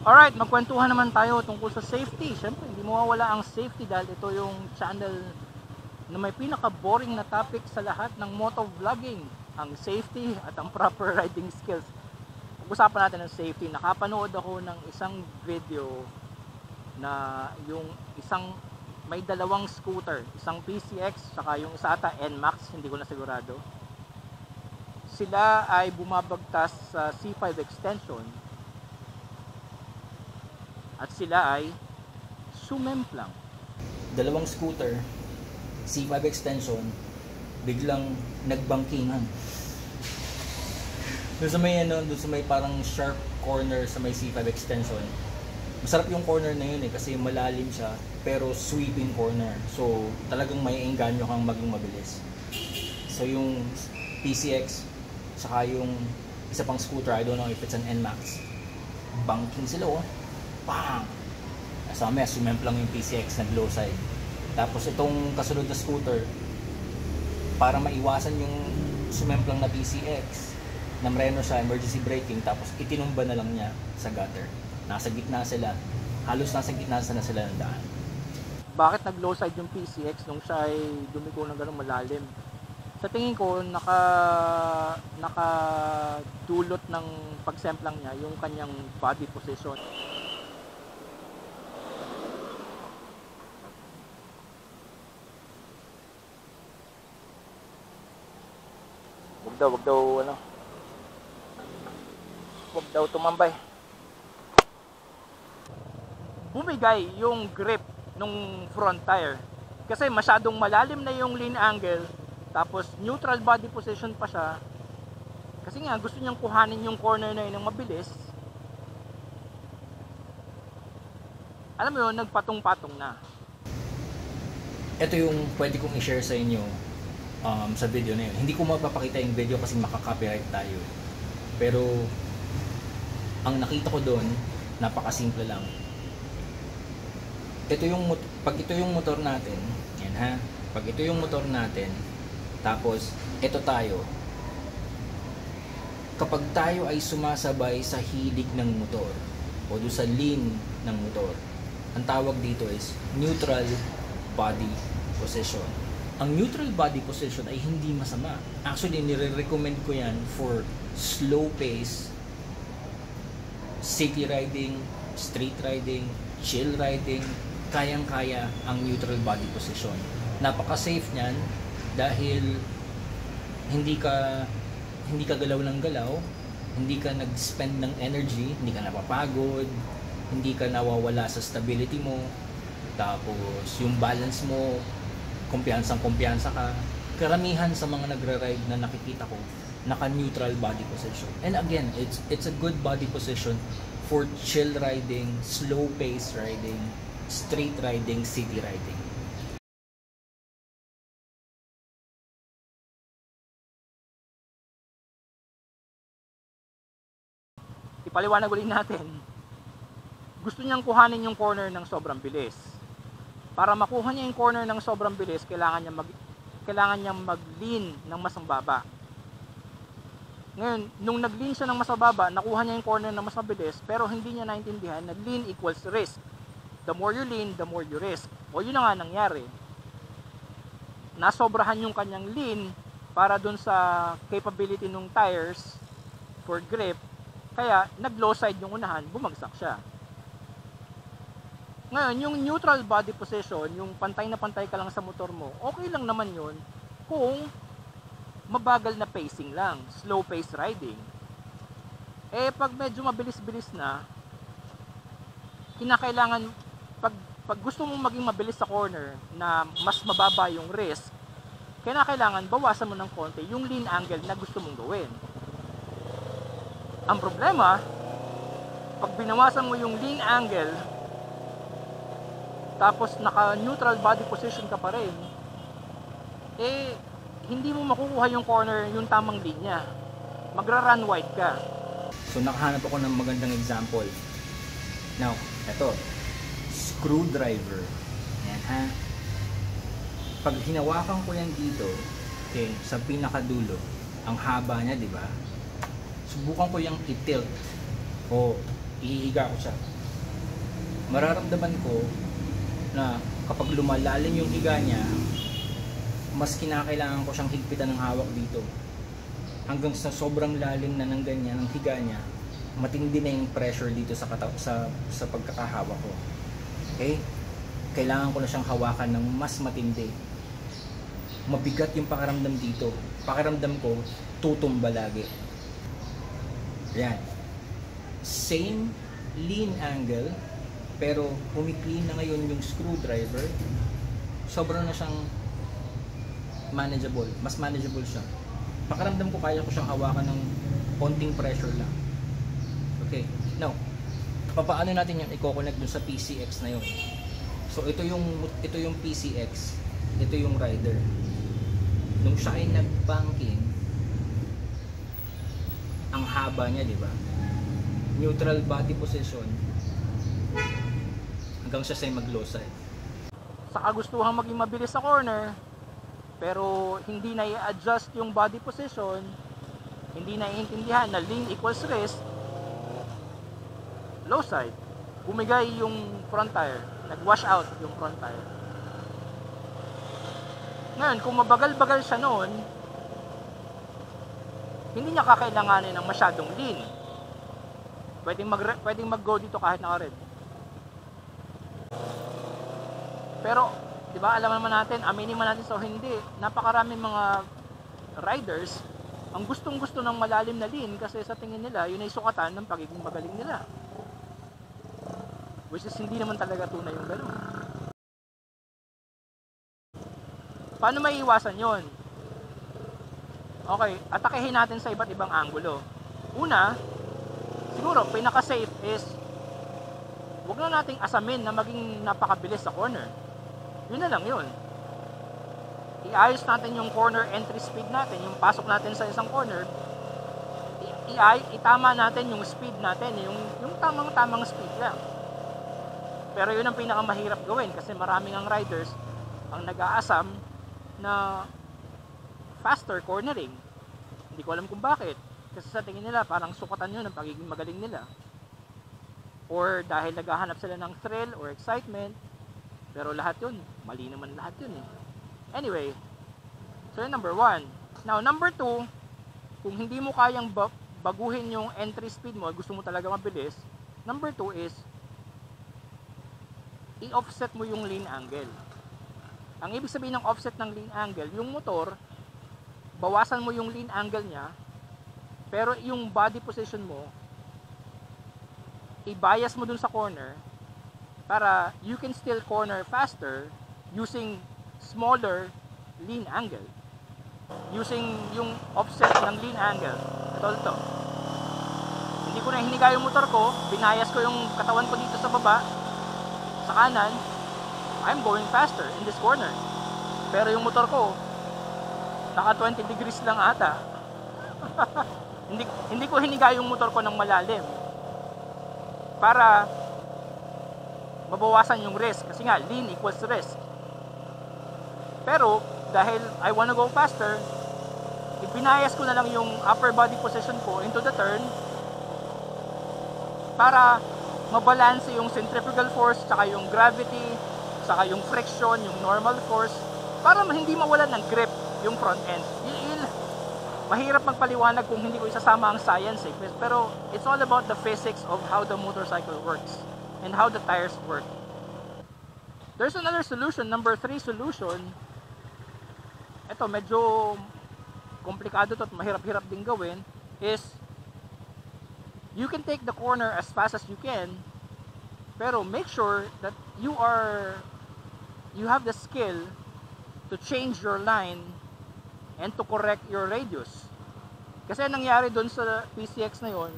Alright, magkwentuhan naman tayo tungkol sa safety. Siyempre, hindi mawawala ang safety dahil ito yung channel na may pinaka-boring na topic sa lahat ng motovlogging, ang safety at ang proper riding skills. Pag-usapan natin ng safety. Nakapanood ako ng isang video na yung isang may dalawang scooter, isang PCX saka yung isa ata NMAX, hindi ko na sigurado. Sila ay bumabagtas sa C5 extension at sila ay sumemplang. Dalawang scooter, C5 extension, biglang nagbangkingan. Doon sa may parang sharp corner sa may C5 extension. Masarap yung corner na yun kasi malalim siya pero sweeping corner. So talagang may engganyo kang maging mabilis. So yung PCX saka yung isa pang scooter, I don't know if it's an NMAX, banking sila Bang! Sa may sumemplang yung PCX, nag-low side. Tapos itong kasunod na scooter, para maiwasan yung sumemplang na PCX, namreno siya, emergency braking, tapos itinumba na lang niya sa gutter. Nasa gitna sila, halos nasa gitna na sila ng daan. Bakit nag-low side yung PCX nung siya ay dumiko ng gano'ng malalim? Sa tingin ko, nakadulot ng pagsemplang niya yung kanyang body position. Wag daw tumambay. Bumigay yung grip nung front tire kasi masyadong malalim na yung lean angle, tapos neutral body position pa siya kasi nga gusto niyang kuhanin yung corner na yun ng mabilis. Alam mo yun, nagpatong-patong na. Ito yung pwede kong i-share sa inyo sa video na yun. Hindi ko mapapakita yung video kasi makaka-copyright tayo. Pero ang nakita ko doon, napakasimple lang. Pag ito yung motor natin, yan ha. Pag ito yung motor natin, tapos ito tayo. Kapag tayo ay sumasabay sa hilig ng motor o doon sa lean ng motor, ang tawag dito is neutral body position. Ang neutral body position ay hindi masama. Actually, nire-recommend ko yan for slow pace, city riding, street riding, chill riding. Kayang-kaya ang neutral body position. Napaka-safe niyan dahil hindi ka galaw ng galaw, hindi ka nag-spend ng energy, hindi ka napapagod, hindi ka nawawala sa stability mo, tapos yung balance mo, kumpiyansa ka. Karamihan sa mga nagra-ride na nakikita ko, naka-neutral body position. And again, it's a good body position for chill riding, slow pace riding, street riding, city riding. Ipaliwanag ulit natin. Gusto niyang kuhanin yung corner ng sobrang bilis. Para makuha niya yung corner ng sobrang bilis, kailangan niyang mag-lean ng mas mababa. Ngayon, nung nag-lean siya ng mas mababa, nakuha niya yung corner ng mas mabilis, pero hindi niya naintindihan na lean equals risk. The more you lean, the more you risk. O yun na nga nangyari. Nasobrahan yung kanyang lean para dun sa capability ng tires for grip, kaya nag-low side yung unahan, bumagsak siya. Ngayon, yung neutral body position, yung pantay na pantay ka lang sa motor mo, okay lang naman yun kung mabagal na pacing lang, slow pace riding. Pag medyo mabilis-bilis na, kinakailangan, pag gusto mong maging mabilis sa corner na mas mababa yung risk, kinakailangan bawasan mo ng konti yung lean angle na gusto mong gawin. Ang problema, pag binawasan mo yung lean angle, tapos naka-neutral body position ka pa rin, hindi mo makukuha yung corner, yung tamang linya. Magra-run wide ka. So nakahanap ako ng magandang example. Now, ito, screwdriver. Yan ha. Pag hinawakan ko yan dito, okay, sa pinakadulo, ang haba niya, di ba? Subukan ko yung i-tilt o ihihiga ko siya. mararamdaman ko na kapag lumalalim yung higa niya, mas kinakailangan ko siyang higpitan ng hawak dito. Hanggang sa sobrang lalim na ng ganyan, ng higa niya, matindi na yung pressure dito sa pagkakahawak ko. Okay? Kailangan ko na siyang hawakan ng mas matindi. Mabigat yung pakiramdam dito. Pakiramdam ko, tutumba lagi. Yan. Same lean angle, pero humikli na ngayon yung screwdriver. Sobrang na siyang manageable. Mas manageable siya. Pakiramdam ko kaya ko siyang hawakan ng konting pressure lang. Okay. Now, paano natin yung i-connect dun sa PCX na yun? So ito yung PCX, ito yung rider. Nung siya ay nag-banking, ang haba niya, di ba? Neutral body position hanggang siya sa mag-low side. Sa kagustuhang maging mabilis sa corner, pero hindi na i-adjust yung body position, hindi na iintindihan na lean equals rest, low side, bumigay yung front tire, nag-wash out yung front tire. Ngayon, kung mabagal-bagal siya noon, hindi niya kakailanganin ng masyadong lean. Pwedeng mag-go dito kahit naka-red. Pero, di ba, alam naman natin, aminin man natin so hindi, napakaraming mga riders ang gustong-gusto ng malalim na lean kasi sa tingin nila, yun ay sukatan ng pagiging magaling nila. Which is hindi naman talaga tunay yung gano'n. Paano maiiwasan yon? Okay, atakehin natin sa iba't ibang anggulo. Una, siguro pinaka-safe is huwag na nating asamin na maging napakabilis sa corner. Yun na lang yun. I-ayos natin yung corner entry speed natin, yung pasok natin sa isang corner. Itama natin yung speed natin, yung tamang speed lang. Pero yun ang pinakamahirap gawin kasi maraming ang riders ang nag-aasam na faster cornering. Hindi ko alam kung bakit. Kasi sa tingin nila parang sukatan yun ng pagiging magaling nila. Or dahil naghahanap sila ng thrill or excitement. Pero lahat yun, mali naman lahat yun eh. Anyway, so yun number 1. Now number 2, kung hindi mo kayang baguhin yung entry speed mo, gusto mo talaga mabilis, number 2 is i-offset mo yung lean angle. Ang ibig sabihin ng offset ng lean angle, yung motor, bawasan mo yung lean angle niya, pero yung body position mo, i-bias mo dun sa corner para you can still corner faster using smaller lean angle. Using yung offset ng lean angle. Ito. Hindi ko na hiniga yung motor ko, binayas ko yung katawan ko dito sa baba, sa kanan, I'm going faster in this corner. Pero yung motor ko, naka 20 degrees lang ata. hindi ko hiniga yung motor ko ng malalim. Para mabawasan yung risk. Kasi nga, lean equals risk. Pero, dahil I wanna go faster, ibinayas ko na lang yung upper body position ko into the turn para mabalanse yung centrifugal force, saka yung gravity, saka yung friction, yung normal force, para hindi mawalan ng grip yung front end. Mahirap magpaliwanag kung hindi ko isasama ang science eh. Pero it's all about the physics of how the motorcycle works and how the tires work. There's another solution, number 3 solution. Ito medyo komplikado to at mahirap-hirap din gawin, is you can take the corner as fast as you can, pero make sure that you have the skill to change your line and to correct your radius. Kasi nangyari doon sa PCX na yon,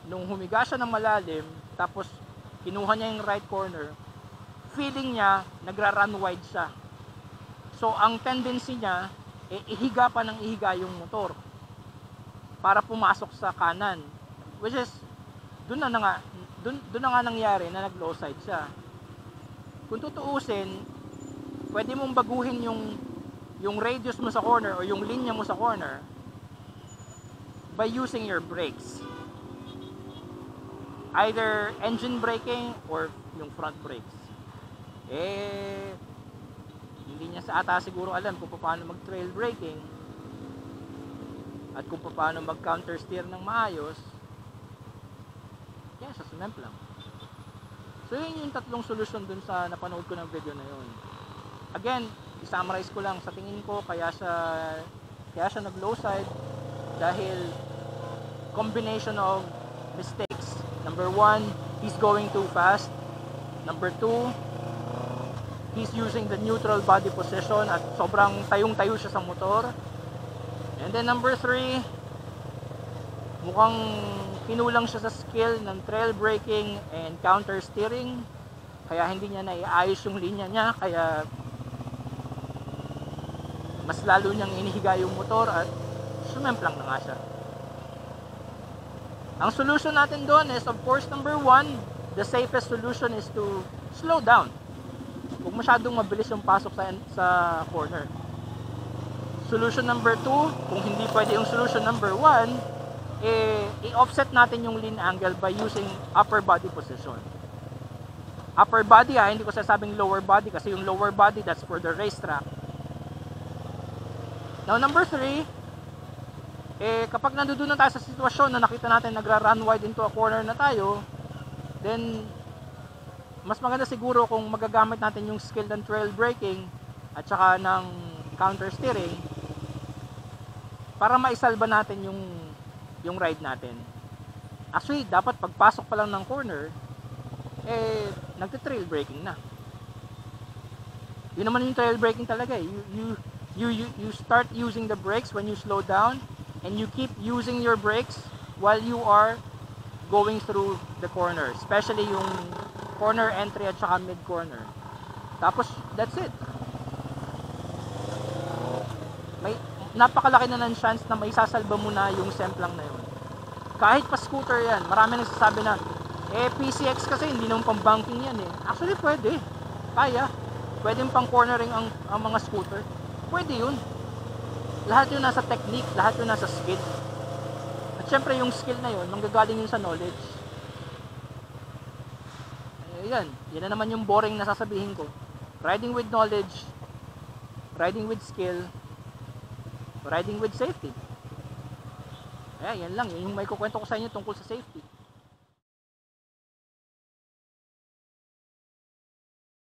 nung humiga siya ng malalim, tapos kinuha niya yung right corner, feeling niya nagra-run wide siya. So ang tendency niya, ihiga pa ng ihiga yung motor para pumasok sa kanan. Which is, doon na nga nangyari na nag-low side siya. Kung tutuusin, pwede mong baguhin yung radius mo sa corner o yung linya mo sa corner by using your brakes. either engine braking or yung front brakes. Hindi niya sa ata siguro alam kung paano mag trail braking at kung paano mag counter steer ng maayos. Kaya siya sumemplang. So yun yung tatlong solusyon dun sa napanood ko ng video na yun. Again, i-summarize ko lang, sa tingin ko kaya siya nag low side dahil combination of mistakes. Number 1, he's going too fast. Number 2, he's using the neutral body position at sobrang tayong-tayo siya sa motor. And then number 3, mukhang kinulang siya sa skill ng trail braking and counter steering. Kaya hindi niya naiayos yung linya niya, kaya mas lalo niyang inihiga yung motor at sumemplang na nga siya. Ang solution natin doon is, of course, number 1, the safest solution is to slow down. Huwag masyadong mabilis yung pasok sa corner. Solution number 2, kung hindi pwede yung solution number 1, i-offset natin yung lean angle by using upper body position. Upper body, hindi ko sasabing lower body kasi yung lower body, that's for the racetrack. Now, number 3, kapag nandoon na tayo sa sitwasyon na nakita natin nagra-run wide into a corner na tayo, then mas maganda siguro kung magagamit natin yung skill ng trail braking at saka ng counter steering para maisalba natin yung ride natin. Actually, dapat pagpasok pa lang ng corner, nagte-trail braking na. Yun naman yung trail braking talaga. You start using the brakes when you slow down, and you keep using your brakes while you are going through the corner, especially yung corner entry at saka mid corner. Tapos that's it. May napakalaki na ng chance na may sasalba mo na yung semplang na yun. Kahit pa scooter yan, marami nagsasabi na PCX kasi hindi naman pang banking yan eh. Actually pwede, kaya pwedeng pang cornering ang mga scooter. Pwede yun. Lahat yun nasa technique, lahat yun nasa skill. At syempre yung skill na yun, manggagaling yun sa knowledge. Yan na naman yung boring na sasabihin ko. Riding with knowledge, riding with skill, riding with safety. Yan lang, yun yung may kukwento ko sa inyo tungkol sa safety.